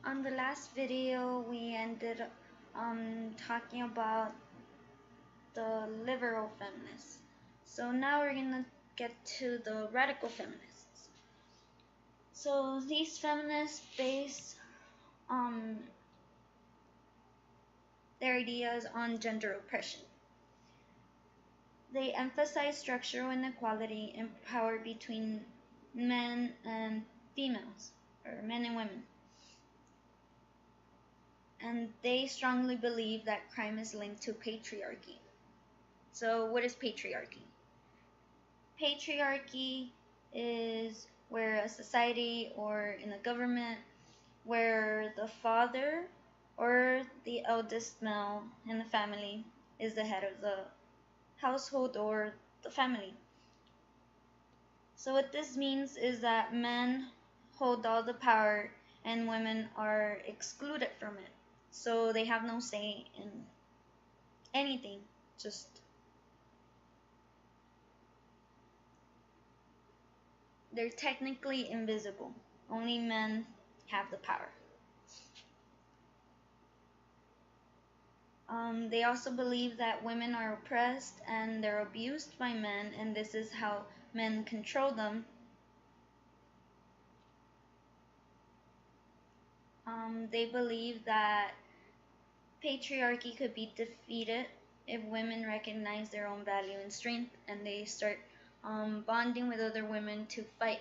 On the last video, we ended talking about the liberal feminists. So now we're gonna get to the radical feminists. So these feminists base um, their ideas on gender oppression. They emphasize structural inequality and power between men and females, or men and women. And they strongly believe that crime is linked to patriarchy. So, what is patriarchy? Patriarchy is where a society or in a government where the father or the eldest male in the family is the head of the household or the family. So what this means is that men hold all the power and women are excluded from it. So they have no say in anything, just they're technically invisible. Only men have the power. They also believe that women are oppressed and they're abused by men, and this is how men control them. They believe that patriarchy could be defeated if women recognize their own value and strength and they start bonding with other women to fight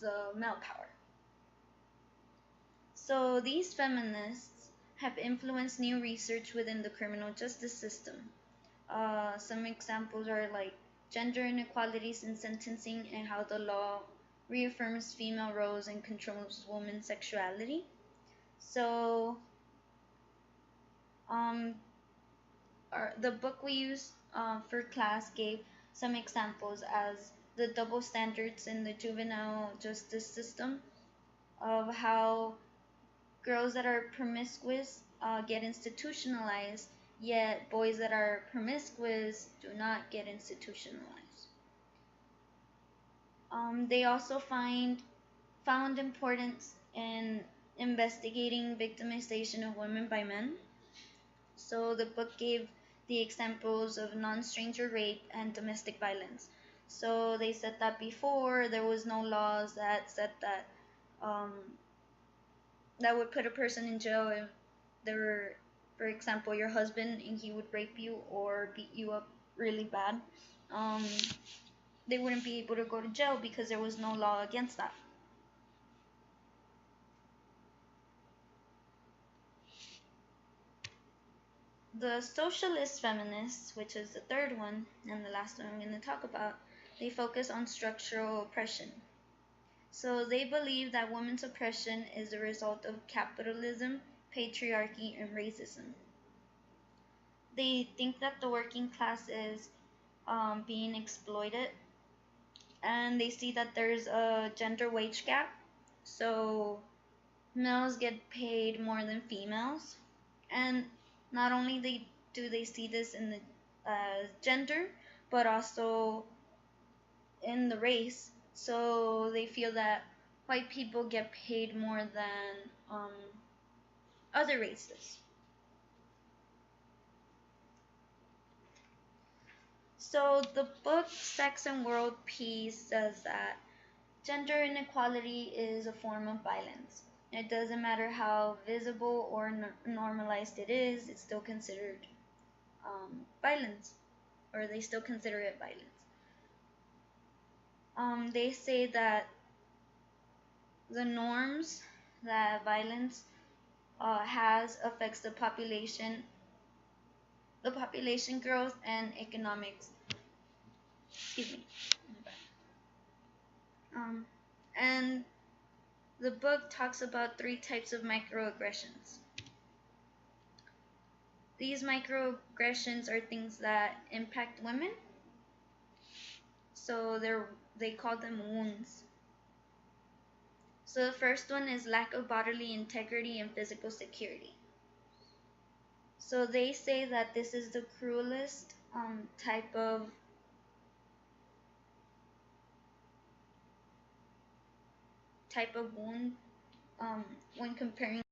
the male power. So these feminists have influenced new research within the criminal justice system. Some examples are like gender inequalities in sentencing and how the law reaffirms female roles and controls women's sexuality. So the book we used for class gave some examples as the double standards in the juvenile justice system of how girls that are promiscuous get institutionalized, yet boys that are promiscuous do not get institutionalized. They also found importance in investigating victimization of women by men. So the book gave the examples of non-stranger rape and domestic violence. So they said that before there was no laws that said that um, that would put a person in jail if they were, for example, your husband and he would rape you or beat you up really bad. They wouldn't be able to go to jail because there was no law against that. The socialist feminists, which is the third one and the last one I'm going to talk about, they focus on structural oppression. So they believe that women's oppression is a result of capitalism, patriarchy, and racism. They think that the working class is being exploited, and they see that there's a gender wage gap. So males get paid more than females, and not only do they see this in the gender, but also in the race. So they feel that white people get paid more than other races. So the book Sex and World Peace says that gender inequality is a form of violence. It doesn't matter how visible or normalized it is, it's still considered violence, or they still consider it violence. They say that the norms that violence has affects the population growth and economics. Excuse me. And the book talks about 3 types of microaggressions. These microaggressions are things that impact women. So they call them wounds. So the first one is lack of bodily integrity and physical security. So they say that this is the cruelest type of wound when comparing